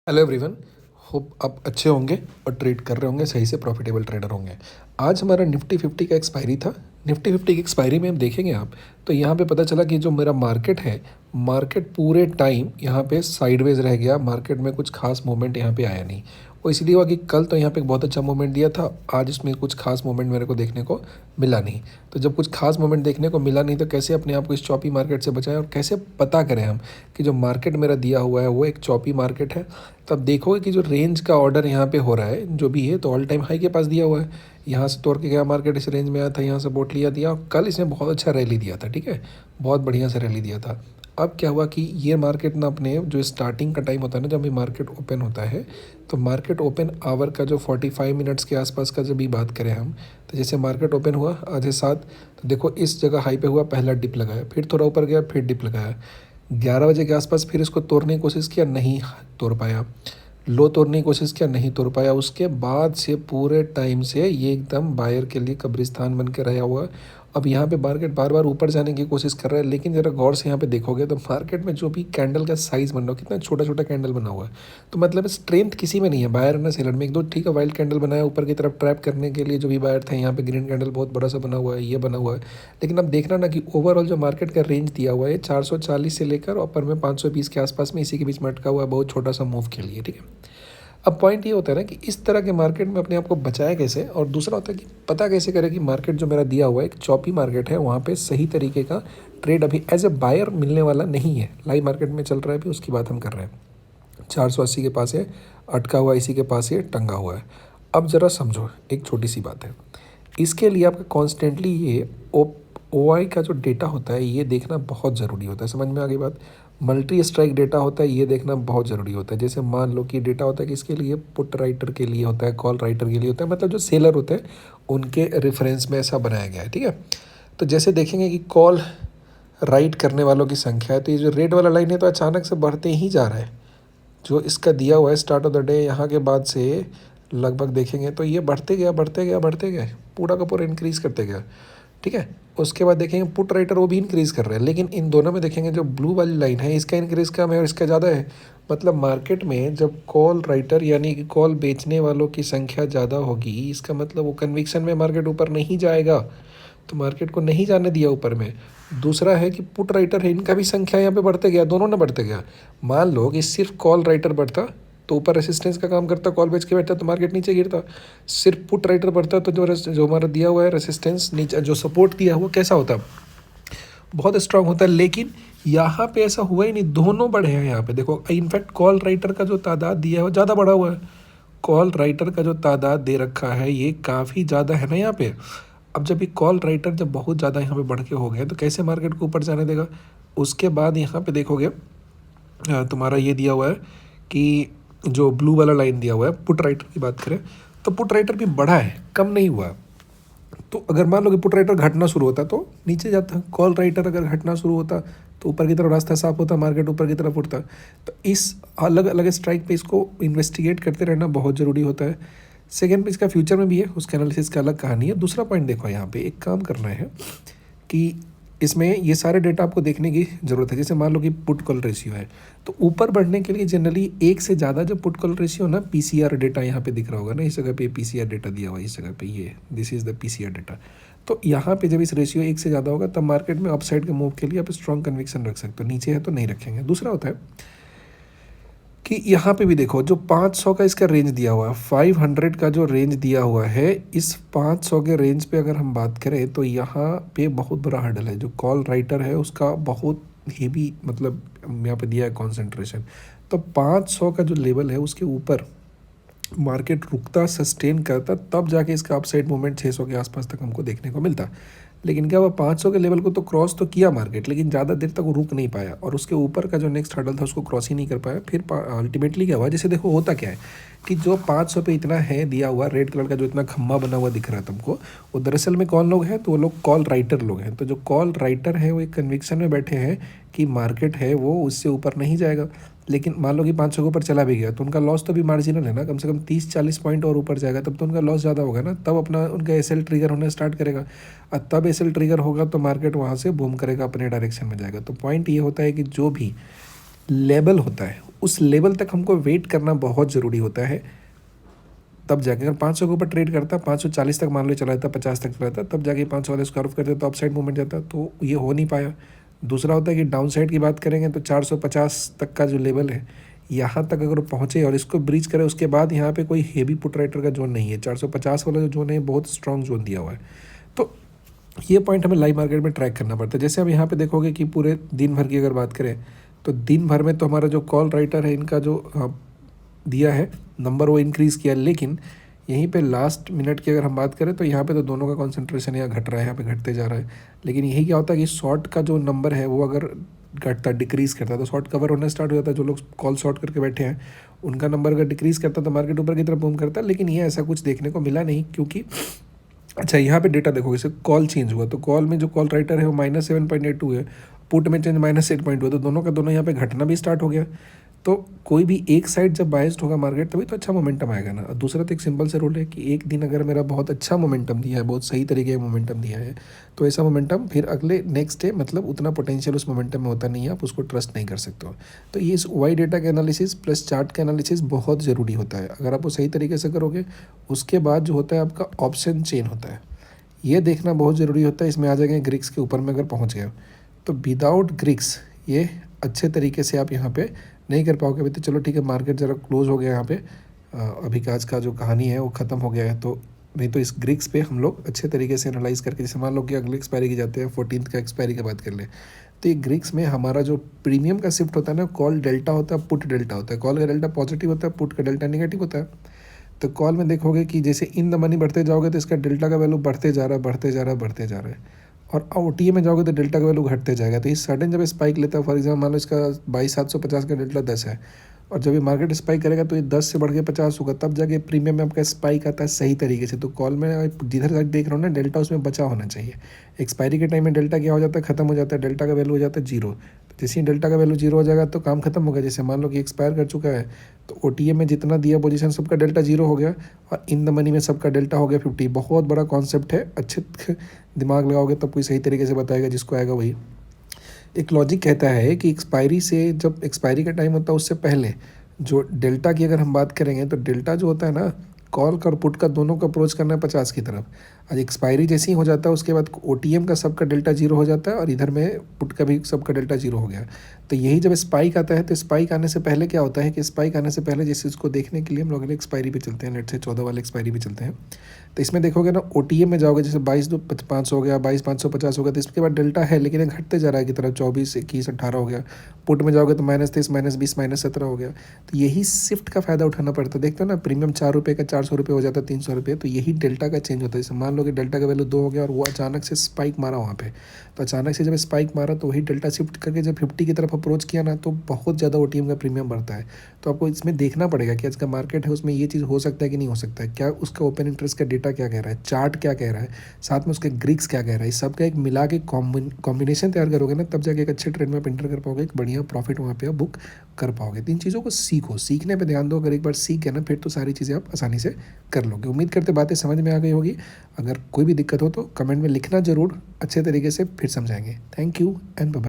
Hello everyone. Hope आप अच्छे होंगे और ट्रेड कर रहे होंगे, सही से प्रॉफिटेबल ट्रेडर होंगे। आज हमारा निफ्टी 50 का एक्सपायरी था। निफ्टी 50 की एक्सपायरी में हम देखेंगे आप तो यहाँ पे पता चला कि जो मेरा मार्केट है, मार्केट पूरे टाइम यहाँ पे साइडवेज रह गया। मार्केट में कुछ खास मूवमेंट यहाँ पे आया नहीं। वो इसलिए हुआ कि कल तो यहाँ पे एक बहुत अच्छा मूवमेंट दिया था, आज इसमें कुछ खास मूवमेंट मेरे को देखने को मिला नहीं। तो जब कुछ खास मूवमेंट देखने को मिला नहीं तो कैसे अपने आप को इस चॉपी मार्केट से बचाएं और कैसे पता करें हम कि जो मार्केट मेरा दिया हुआ है वो एक चॉपी मार्केट है। तब देखोगे कि जो रेंज का ऑर्डर यहाँ पे हो रहा है जो भी है, तो ऑल टाइम हाई के पास दिया हुआ है। यहाँ से तोड़ के गया मार्केट, इस रेंज में आया था, यहाँ सपोर्ट लिया दिया और कल इसने बहुत अच्छा रैली दिया था। ठीक है, बहुत बढ़िया से रैली दिया था। अब क्या हुआ कि ये मार्केट ना अपने जो स्टार्टिंग का टाइम होता है ना, जब ये मार्केट ओपन होता है, तो मार्केट ओपन आवर का जो 45 मिनट्स के आसपास का जब भी बात करें हम, तो जैसे मार्केट ओपन हुआ आधे 7, तो देखो इस जगह हाई पे हुआ, पहला डिप लगाया, फिर थोड़ा ऊपर गया, फिर डिप लगाया। 11 बजे के आसपास फिर इसको तोड़ने की कोशिश किया, नहीं तोड़ पाया। लो तोड़ने की कोशिश किया, नहीं तोड़ पाया। उसके बाद से पूरे टाइम से ये एकदम बायर के लिए कब्रिस्तान बन के रहा हुआ। अब यहाँ पे मार्केट बार बार ऊपर जाने की कोशिश कर रहा है, लेकिन ज़रा गौर से यहाँ पे देखोगे तो मार्केट में जो भी कैंडल का साइज़ बन रहा है, कितना छोटा छोटा कैंडल बना हुआ है। तो मतलब स्ट्रेंथ किसी में नहीं है, बायर ना सेलर में। एक दो ठीक है वाइल्ड कैंडल बनाया ऊपर की तरफ ट्रैप करने के लिए जो भी बायर थे। यहाँ पे ग्रीन कैंडल बहुत बड़ा सा बना हुआ है, ये बना हुआ है। लेकिन अब देखना ना कि ओवरऑल जो मार्केट का रेंज दिया हुआ है 440 से लेकर ऊपर में 520 के आसपास में, इसी के बीच में अटका हुआ है, बहुत छोटा सा मूव के लिए। ठीक है, अब पॉइंट ये होता है ना कि इस तरह के मार्केट में अपने आप को बचाए कैसे, और दूसरा होता है कि पता कैसे करें कि मार्केट जो मेरा दिया हुआ है एक चॉपी मार्केट है, वहाँ पे सही तरीके का ट्रेड अभी एज ए बायर मिलने वाला नहीं है। लाइव मार्केट में चल रहा है अभी, उसकी बात हम कर रहे हैं। 480 के पास है, अटका हुआ, इसी के पास ये टंगा हुआ है। अब ज़रा समझो, एक छोटी सी बात है। इसके लिए आपका कॉन्स्टेंटली ये ओ आई का जो डेटा होता है ये देखना बहुत ज़रूरी होता है। समझ में आ गई बात? मल्टी स्ट्राइक डेटा होता है, ये देखना बहुत ज़रूरी होता है। जैसे मान लो कि डेटा होता है कि इसके लिए पुट राइटर के लिए होता है, कॉल राइटर के लिए होता है, मतलब जो सेलर होते हैं उनके रेफरेंस में ऐसा बनाया गया है। ठीक है, तो जैसे देखेंगे कि कॉल राइट करने वालों की संख्या है, तो ये जो रेड वाला लाइन है तो अचानक से बढ़ते ही जा रहा है। जो इसका दिया हुआ है स्टार्ट ऑफ द डे, यहाँ के बाद से लगभग देखेंगे तो ये बढ़ते गया बढ़ते गया बढ़ते गया, पूरा का पूरा इंक्रीज़ करते गया। ठीक है, उसके बाद देखेंगे पुट राइटर वो भी इंक्रीज़ कर रहे हैं, लेकिन इन दोनों में देखेंगे जो ब्लू वाली लाइन है इसका इंक्रीज़ कम है और इसका ज़्यादा है। मतलब मार्केट में जब कॉल राइटर यानी कि कॉल बेचने वालों की संख्या ज़्यादा होगी, इसका मतलब वो कन्विक्शन में मार्केट ऊपर नहीं जाएगा, तो मार्केट को नहीं जाने दिया ऊपर में। दूसरा है कि पुट राइटर है, इनका भी संख्या यहाँ पे बढ़ते गया, दोनों ने बढ़ते गया। मान लो कि सिर्फ कॉल राइटर बढ़ता तो ऊपर रेसिस्टेंस का काम करता, कॉल बेच के बैठता तो मार्केट नीचे गिरता। सिर्फ पुट राइटर बढ़ता तो जो हमारा दिया हुआ है रेसिस्टेंस नीचे, जो सपोर्ट दिया हुआ कैसा होता, बहुत स्ट्रांग होता है। लेकिन यहाँ पे ऐसा हुआ ही नहीं, दोनों बढ़े हैं यहाँ पे। देखो इनफैक्ट कॉल राइटर का जो तादाद दिया है वो ज़्यादा बढ़ा हुआ है। कॉल राइटर का जो तादाद दे रखा है ये काफ़ी ज़्यादा है ना यहाँ पे। अब जब ये कॉल राइटर जब बहुत ज़्यादा यहाँ पे बढ़ के हो गए तो कैसे मार्केट को ऊपर जाने देगा। उसके बाद यहाँ पे देखोगे तुम्हारा ये दिया हुआ है कि जो ब्लू वाला लाइन दिया हुआ है, पुट राइटर की बात करें तो पुट राइटर भी बढ़ा है, कम नहीं हुआ। तो अगर मान लो कि पुट राइटर घटना शुरू होता तो नीचे जाता, कॉल राइटर अगर घटना शुरू होता तो ऊपर की तरफ रास्ता साफ होता, मार्केट ऊपर की तरफ उठता। तो इस अलग अलग स्ट्राइक पे इसको इन्वेस्टिगेट करते रहना बहुत ज़रूरी होता है। सेकेंड पे इसका फ्यूचर में भी है, उसके एनालिसिस का अलग कहानी है। दूसरा पॉइंट देखो, यहाँ पे एक काम करना है कि इसमें ये सारे डेटा आपको देखने की ज़रूरत है। जैसे मान लो कि पुट कॉल रेशियो है, तो ऊपर बढ़ने के लिए जनरली एक से ज़्यादा जो पुट कॉल रेशियो ना, पीसीआर डेटा यहाँ पे दिख रहा होगा ना, इस जगह पे पीसीआर डेटा दिया हुआ है, इस जगह पे ये this is the PCR data. तो यहाँ पे जब इस रेशियो एक से ज़्यादा होगा तब मार्केट में अपसाइड के मूव के लिए आप स्ट्रॉन्ग कन्विक्शन रख सकते हो, नीचे है तो नहीं रखेंगे। दूसरा होता है कि यहाँ पे भी देखो जो 500 का इसका रेंज दिया हुआ है, 500 का जो रेंज दिया हुआ है, इस 500 के रेंज पे अगर हम बात करें तो यहाँ पे बहुत बड़ा हर्डल है। जो कॉल राइटर है उसका बहुत हेवी, मतलब यहाँ पे दिया है कॉन्सेंट्रेशन। तो 500 का जो लेवल है उसके ऊपर मार्केट रुकता, सस्टेन करता, तब जाके इसका अपसाइड मूवमेंट 600 के आसपास तक हमको देखने को मिलता। लेकिन क्या हुआ, 500 के लेवल को तो क्रॉस तो किया मार्केट, लेकिन ज़्यादा देर तक वो रुक नहीं पाया और उसके ऊपर का जो नेक्स्ट हर्डल था उसको क्रॉस ही नहीं कर पाया। फिर अल्टीमेटली क्या हुआ, जैसे देखो होता क्या है कि जो 500 पे इतना है दिया हुआ, रेड कलर का जो इतना खम्मा बना हुआ दिख रहा है तुमको, वो दरअसल में कौन लोग हैं, तो वो लोग कॉल राइटर लोग हैं। तो जो कॉल राइटर है वो एक कन्विक्शन में बैठे हैं कि मार्केट है वो उससे ऊपर नहीं जाएगा। लेकिन मान लो कि 500 के ऊपर चला भी गया तो उनका लॉस तो भी मार्जिनल है ना, कम से कम 30-40 पॉइंट और ऊपर जाएगा तब तो उनका लॉस ज़्यादा होगा ना, तब अपना उनका एसएल ट्रिगर होना स्टार्ट करेगा। और तब एसएल ट्रिगर होगा तो मार्केट वहाँ से बूम करेगा, अपने डायरेक्शन में जाएगा। तो पॉइंट ये होता है कि जो भी लेवल होता है, उस लेवल तक हमको वेट करना बहुत ज़रूरी होता है। तब जाके अगर 500 के ऊपर ट्रेड करता, 540 तक मान लो चला जाता, 50 तक चला जाता, तब जाके 500 वाले स्क्वायर ऑफ कर देता तो अपसाइड मूवमेंट जाता, तो ये हो नहीं पाया। दूसरा होता है कि डाउन साइड की बात करेंगे तो 450 तक का जो लेवल है, यहाँ तक अगर वो पहुँचे और इसको ब्रीच करे, उसके बाद यहाँ पे कोई हेवी पुट राइटर का जोन नहीं है। 450 वाला जो जोन है बहुत स्ट्रॉन्ग जोन दिया हुआ है। तो ये पॉइंट हमें लाइव मार्केट में ट्रैक करना पड़ता है। जैसे हम यहाँ पे देखोगे कि पूरे दिन भर की अगर बात करें तो दिन भर में तो हमारा जो कॉल राइटर है इनका जो दिया है नंबर वो इंक्रीज़ किया, लेकिन यहीं पे लास्ट मिनट की अगर हम बात करें तो यहाँ पे तो दोनों का कॉन्सेंट्रेशन यहाँ घट रहा है, यहाँ पे घटते जा रहा है। लेकिन यही क्या होता है कि शॉर्ट का जो नंबर है वो अगर घटता डिक्रीज़ करता है तो शॉर्ट कवर होना स्टार्ट हो जाता है। जो लोग कॉल शॉर्ट करके बैठे हैं उनका नंबर अगर डिक्रीज़ करता है तो मार्केट ऊपर की तरफ बूम करता है। लेकिन ये ऐसा कुछ देखने को मिला नहीं, क्योंकि अच्छा यहाँ पे डेटा देखोगे, जैसे कॉल चेंज हुआ तो कॉल में जो कॉल राइटर है वो -7.82 है, पुट में चेंज -8.2 है, तो दोनों का दोनों यहाँ पे घटना भी स्टार्ट हो गया। तो कोई भी एक साइड जब बायस्ड होगा मार्केट तभी तो अच्छा मोमेंटम आएगा ना। और दूसरा तो एक सिंपल से रूल है कि एक दिन अगर मेरा बहुत अच्छा मोमेंटम दिया है, बहुत सही तरीके का मोमेंटम दिया है, तो ऐसा मोमेंटम फिर अगले नेक्स्ट डे मतलब उतना पोटेंशियल उस मोमेंटम में होता नहीं है, आप उसको ट्रस्ट नहीं कर सकते हो। तो ये वाई डेटा का एनालिसिस प्लस चार्ट का एनालिसिस बहुत ज़रूरी होता है। अगर आप वो सही तरीके से करोगे, उसके बाद जो होता है आपका ऑप्शन चेन होता है, ये देखना बहुत ज़रूरी होता है। इसमें आ जाएंगे ग्रिक्स के ऊपर में अगर पहुँच गए तो विदाउट ग्रिक्स ये अच्छे तरीके से आप यहाँ पे नहीं कर पाओगे। अभी तो चलो ठीक है, मार्केट ज़रा क्लोज हो गया यहाँ पे, अभी का आज का जो कहानी है वो ख़त्म हो गया है। तो नहीं तो इस ग्रिक्स पे हम लोग अच्छे तरीके से एनालाइज करके, जैसे मान लो कि अगले एक्सपायरी की जाते हैं 14 का एक्सपायरी की बात कर ले, तो ये ग्रिक्स में हमारा जो प्रीमियम का शिफ्ट होता है ना, कॉल डेल्टा होता है, पुट डेल्टा होता है। कॉल का डेल्टा पॉजिटिव होता है, पुट का डेल्टा नेगेटिव होता है। तो कॉल में देखोगे कि जैसे इन द मनी बढ़ते जाओगे तो इसका डेल्टा का वैल्यू बढ़ते जा रहा है, बढ़ते जा रहा है, बढ़ते जा रहा है। और OTA में जाओगे तो डेल्टा का वैल्यू घटते जाएगा। तो ये सडन जब स्पाइक लेता है, फॉर एग्जाम्पल मान लो इसका 22,750 का डेल्टा 10 है, और जब ये मार्केट स्पाइक करेगा तो ये 10 से बढ़ के 50 होगा, तब जाके प्रीमियम में आपका स्पाइक आता है सही तरीके से। तो कॉल में जिधर तक देख रहा हूँ ना, डेल्टा उसमें बचा होना चाहिए। एक्सपायरी के टाइम में डेल्टा क्या हो जाता है, खत्म हो जाता है, डेल्टा का वैल्यू हो जाता है जीरो। तो जैसे ही डेल्टा का वैल्यू जीरो हो जाएगा तो काम खत्म हो गया। जैसे मान लो कि एक्सपायर कर चुका है तो OTA में जितना दिया पोजीशन सबका डेल्टा जीरो हो गया, और इन द मनी में सबका डेल्टा हो गया 50। बहुत बड़ा कॉन्सेप्ट है, अच्छे दिमाग लगाओगे तब कोई सही तरीके से बताएगा, जिसको आएगा वही। एक लॉजिक कहता है कि एक्सपायरी से, जब एक्सपायरी का टाइम होता है उससे पहले जो डेल्टा की अगर हम बात करेंगे तो डेल्टा जो होता है ना, कॉल का और पुट का दोनों का अप्रोच करना है 50 की तरफ। आज एक्सपायरी जैसे ही हो जाता है उसके बाद OTM का सबका डेल्टा जीरो हो जाता है, और इधर में पुट का भी सबका डेल्टा जीरो हो गया। तो यही जब स्पाइक आता है, तो स्पाइक आने से पहले क्या होता है कि स्पाइक आने से पहले जैसे इसको देखने के लिए हम लोग अगले एक्सपायरी पे चलते हैं, लेट से 14 वाले एक्सपायरी पे चलते हैं। तो इसमें देखोगे ना, OTM में जाओगे, जैसे 22,500 हो गया, 22,550 हो गया, तो इसके बाद डेल्टा है लेकिन ये घटते जा रहा है की तरफ, 24, 21, 18 हो गया। पुट में जाओगे तो -23, -20, -17 हो गया। तो यही शिफ्ट का फ़ायदा उठाना पड़ता है। देखते हो ना, प्रीमियम 4 रुपये का 400 रुपये हो जाता है, 300 रुपये। तो यही डेल्टा का चेंज होता है। जैसे मान लो कि डेल्टा का वैल्यू 2 हो गया और वो अचानक से स्पाइक मारा वहाँ पे, तो अचानक से जब स्पाइक मारा तो वही डेल्टा शिफ्ट करके जब 50 की तरफ अप्रोच किया ना, तो बहुत ज़्यादा OTM का प्रीमियम बढ़ता है। तो आपको इसमें देखना पड़ेगा कि आज का मार्केट है उसमें ये चीज़ हो सकता है कि नहीं हो सकता है, क्या उसका ओपन इंटरेस्ट का डेटा क्या कह रहा है, चार्ट क्या कह रहा है, साथ में उसके ग्रिक्स क्या कह रहा है। इस सब का एक मिला के कॉम्बिनेशन तैयार करोगे ना, तब जाके एक अच्छे ट्रेड में आप एंटर कर पाओगे, एक बढ़िया प्रॉफिट वहाँ पे आप बुक कर पाओगे। तो इन चीज़ों को सीखो, सीखने पे ध्यान दो। अगर एक बार सीख गए ना, फिर तो सारी चीज़ें आप आसानी से कर लोगे। उम्मीद करते बातें समझ में आ गई होगी। अगर कोई भी दिक्कत हो तो कमेंट में लिखना ज़रूर, अच्छे तरीके से फिर समझाएंगे। Thank you and bye.